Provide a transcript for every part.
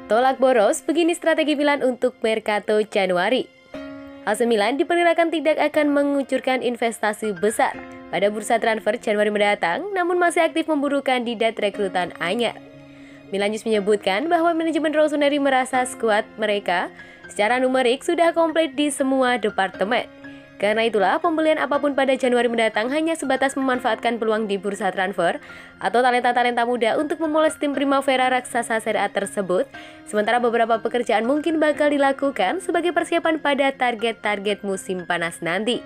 Tolak boros, begini strategi Milan untuk Mercato Januari. AC Milan diperkirakan tidak akan mengucurkan investasi besar pada bursa transfer Januari mendatang, namun masih aktif memburu kandidat rekrutan anyar. Milan News menyebutkan bahwa manajemen Rossoneri merasa skuad mereka secara numerik sudah komplit di semua departemen. Karena itulah, pembelian apapun pada Januari mendatang hanya sebatas memanfaatkan peluang di bursa transfer atau talenta-talenta muda untuk memoles tim Primavera raksasa Serie A tersebut, sementara beberapa pekerjaan mungkin bakal dilakukan sebagai persiapan pada target-target musim panas nanti.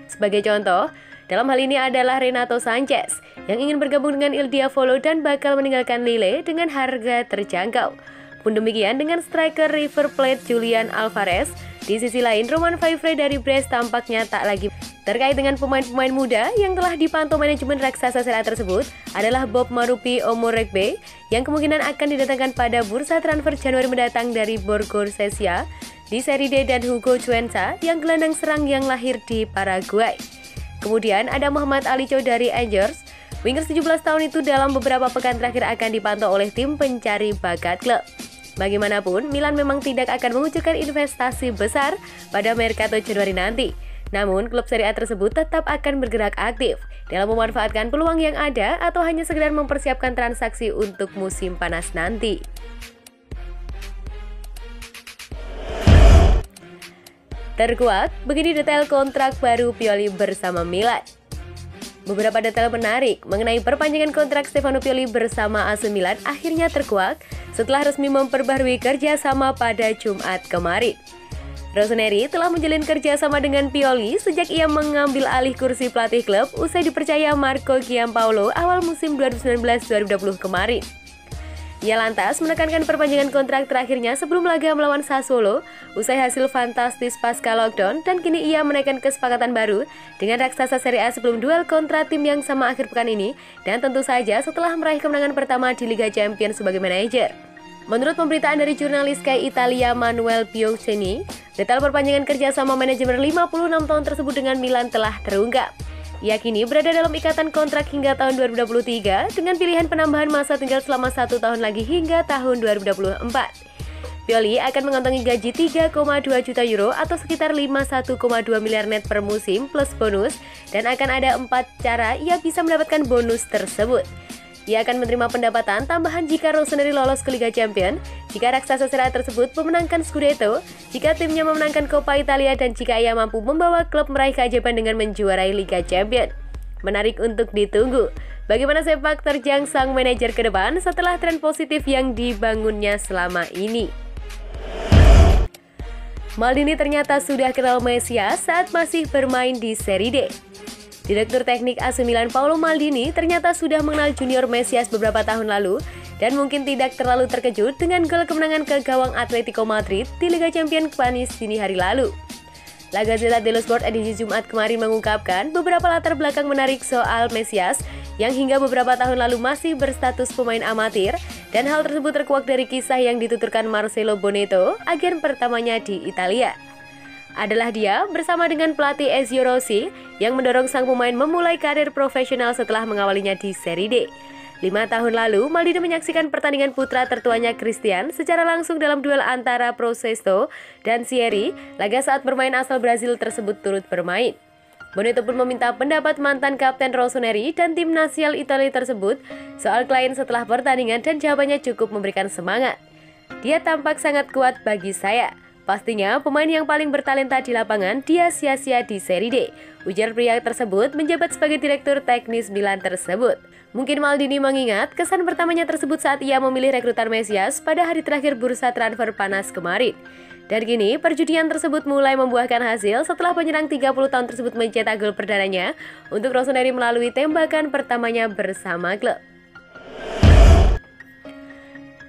Sebagai contoh, dalam hal ini adalah Renato Sanchez yang ingin bergabung dengan Il Diavolo dan bakal meninggalkan Lille dengan harga terjangkau. Pun demikian dengan striker River Plate Julian Alvarez. Di sisi lain, Romain Faivre dari Brest tampaknya tak lagi terkait dengan pemain-pemain muda yang telah dipantau manajemen raksasa Serie A tersebut adalah Bob Marupi Omoregbe yang kemungkinan akan didatangkan pada bursa transfer Januari mendatang dari Borgo Sesia di Serie D dan Hugo Cuenca yang gelandang serang yang lahir di Paraguay. Kemudian ada Muhammad Alicho dari Angers. Winger 17 tahun itu dalam beberapa pekan terakhir akan dipantau oleh tim pencari bakat klub. Bagaimanapun, Milan memang tidak akan mengucurkan investasi besar pada Mercato Januari nanti. Namun, klub Serie A tersebut tetap akan bergerak aktif dalam memanfaatkan peluang yang ada atau hanya sekedar mempersiapkan transaksi untuk musim panas nanti. Terkuak, begini detail kontrak baru Pioli bersama Milan. Beberapa detail menarik mengenai perpanjangan kontrak Stefano Pioli bersama AC Milan akhirnya terkuak setelah resmi memperbarui kerjasama pada Jumat kemarin. Rossoneri telah menjalin kerjasama dengan Pioli sejak ia mengambil alih kursi pelatih klub usai dipercaya Marco Giampaolo awal musim 2019-2020 kemarin. Ia lantas menekankan perpanjangan kontrak terakhirnya sebelum laga melawan Sassuolo usai hasil fantastis pasca lockdown, dan kini ia menaikkan kesepakatan baru dengan raksasa Serie A sebelum duel kontra tim yang sama akhir pekan ini, dan tentu saja setelah meraih kemenangan pertama di Liga Champions sebagai manajer. Menurut pemberitaan dari jurnalis Sky Italia Manuel Pioceni, detail perpanjangan kerjasama manajemen 56 tahun tersebut dengan Milan telah terungkap. Ia kini berada dalam ikatan kontrak hingga tahun 2023 dengan pilihan penambahan masa tinggal selama 1 tahun lagi hingga tahun 2024. Pioli akan mengantongi gaji 3,2 juta euro atau sekitar 51,2 miliar net per musim plus bonus, dan akan ada 4 cara ia bisa mendapatkan bonus tersebut. Ia akan menerima pendapatan tambahan jika Rossoneri lolos ke Liga Champions, jika raksasa Serie A tersebut memenangkan Scudetto, jika timnya memenangkan Coppa Italia, dan jika ia mampu membawa klub meraih keajaiban dengan menjuarai Liga Champions. Menarik untuk ditunggu, bagaimana sepak terjang sang manajer ke depan setelah tren positif yang dibangunnya selama ini. Maldini ternyata sudah kenal Mesias saat masih bermain di Serie D. Direktur teknik AC Milan Paolo Maldini ternyata sudah mengenal Junior Mesias beberapa tahun lalu dan mungkin tidak terlalu terkejut dengan gol kemenangan ke gawang Atletico Madrid di Liga Champions Spanyol dini hari lalu. La Gazzetta dello Sport edisi Jumat kemarin mengungkapkan beberapa latar belakang menarik soal Mesias yang hingga beberapa tahun lalu masih berstatus pemain amatir, dan hal tersebut terkuak dari kisah yang dituturkan Marcelo Bonetto, agen pertamanya di Italia. Adalah dia bersama dengan pelatih Ezio Rossi yang mendorong sang pemain memulai karir profesional setelah mengawalinya di Serie D. 5 tahun lalu, Maldini menyaksikan pertandingan putra tertuanya Christian secara langsung dalam duel antara Prosesto dan Sieri, laga saat bermain asal Brazil tersebut turut bermain. Bonetto pun meminta pendapat mantan kapten Rossoneri dan tim nasional Italia tersebut soal klien setelah pertandingan, dan jawabannya cukup memberikan semangat. Dia tampak sangat kuat bagi saya. Pastinya pemain yang paling bertalenta di lapangan dia sia-sia di Serie D, ujar pria tersebut menjabat sebagai direktur teknis Milan tersebut. Mungkin Maldini mengingat kesan pertamanya tersebut saat ia memilih rekrutan Mesias pada hari terakhir bursa transfer panas kemarin. Dan kini perjudian tersebut mulai membuahkan hasil setelah penyerang 30 tahun tersebut mencetak gol perdananya untuk Rossoneri melalui tembakan pertamanya bersama klub.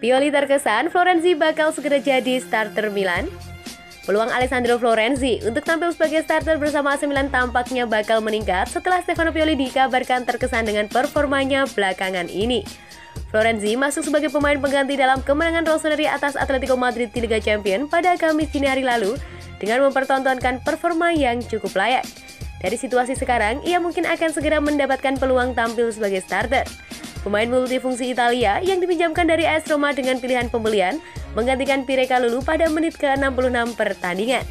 Pioli terkesan Florenzi bakal segera jadi starter Milan. Peluang Alessandro Florenzi untuk tampil sebagai starter bersama AC Milan tampaknya bakal meningkat setelah Stefano Pioli dikabarkan terkesan dengan performanya belakangan ini. Florenzi masuk sebagai pemain pengganti dalam kemenangan Rossoneri atas Atletico Madrid di Liga Champions pada Kamis dini hari lalu dengan mempertontonkan performa yang cukup layak. Dari situasi sekarang, ia mungkin akan segera mendapatkan peluang tampil sebagai starter. Pemain multifungsi Italia yang dipinjamkan dari AS Roma dengan pilihan pembelian menggantikan Pire Kalulu pada menit ke-66 pertandingan.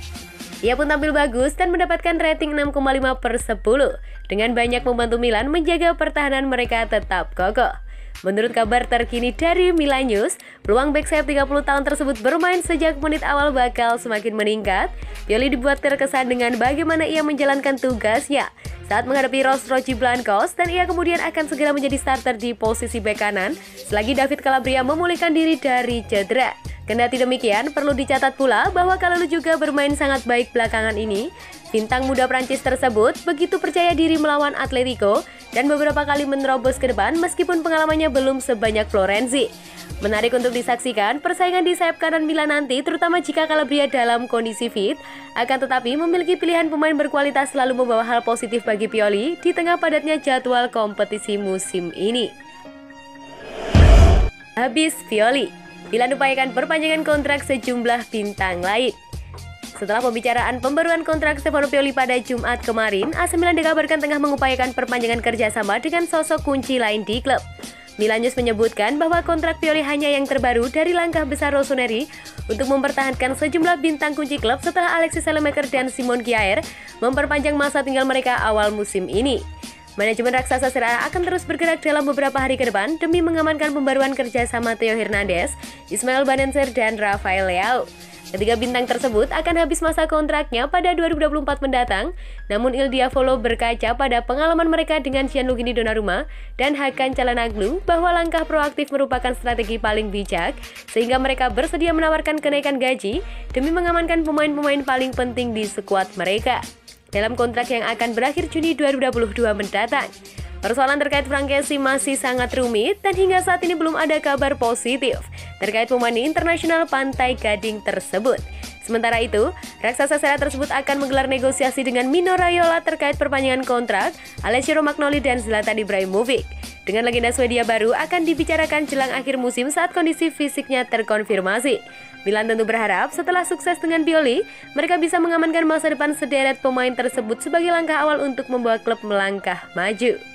Ia pun tampil bagus dan mendapatkan rating 6,5/10 dengan banyak membantu Milan menjaga pertahanan mereka tetap kokoh. Menurut kabar terkini dari Milan News, peluang bek sayap 30 tahun tersebut bermain sejak menit awal bakal semakin meningkat. Pioli dibuat terkesan dengan bagaimana ia menjalankan tugasnya saat menghadapi Rostroji Blancos, dan ia kemudian akan segera menjadi starter di posisi bek kanan selagi David Calabria memulihkan diri dari cedera. Kendati demikian, perlu dicatat pula bahwa Kalulu juga bermain sangat baik belakangan ini. Bintang muda Prancis tersebut begitu percaya diri melawan Atletico dan beberapa kali menerobos ke depan meskipun pengalamannya belum sebanyak Florenzi. Menarik untuk disaksikan persaingan di sayap kanan Milan nanti, terutama jika Calabria dalam kondisi fit. Akan tetapi memiliki pilihan pemain berkualitas selalu membawa hal positif bagi Pioli di tengah padatnya jadwal kompetisi musim ini. Habis Pioli, Milan upayakan perpanjangan kontrak sejumlah bintang lain. Setelah pembicaraan pembaruan kontrak Stefano Pioli pada Jumat kemarin, AC Milan dikabarkan tengah mengupayakan perpanjangan kerjasama dengan sosok kunci lain di klub. Milan News menyebutkan bahwa kontrak Pioli hanya yang terbaru dari langkah besar Rossoneri untuk mempertahankan sejumlah bintang kunci klub setelah Alexis Saelemaeker dan Simon Kjaer memperpanjang masa tinggal mereka awal musim ini. Manajemen raksasa Serie A akan terus bergerak dalam beberapa hari ke depan demi mengamankan pembaruan kerjasama Theo Hernandez, Ismael Bennacer, dan Rafael Leao. Ketiga bintang tersebut akan habis masa kontraknya pada 2024 mendatang, namun Il Diavolo berkaca pada pengalaman mereka dengan Gianluigi Donnarumma dan Hakan Çalhanoğlu bahwa langkah proaktif merupakan strategi paling bijak, sehingga mereka bersedia menawarkan kenaikan gaji demi mengamankan pemain-pemain paling penting di skuad mereka dalam kontrak yang akan berakhir Juni 2022 mendatang. Persoalan terkait Frank Kessie masih sangat rumit dan hingga saat ini belum ada kabar positif terkait pemain internasional Pantai Gading tersebut. Sementara itu, raksasa Serie A tersebut akan menggelar negosiasi dengan Mino Raiola terkait perpanjangan kontrak Alessio Romagnoli dan Zlatan Ibrahimovic. Dengan legenda Swedia baru akan dibicarakan jelang akhir musim saat kondisi fisiknya terkonfirmasi. Milan tentu berharap setelah sukses dengan Pioli, mereka bisa mengamankan masa depan sederet pemain tersebut sebagai langkah awal untuk membawa klub melangkah maju.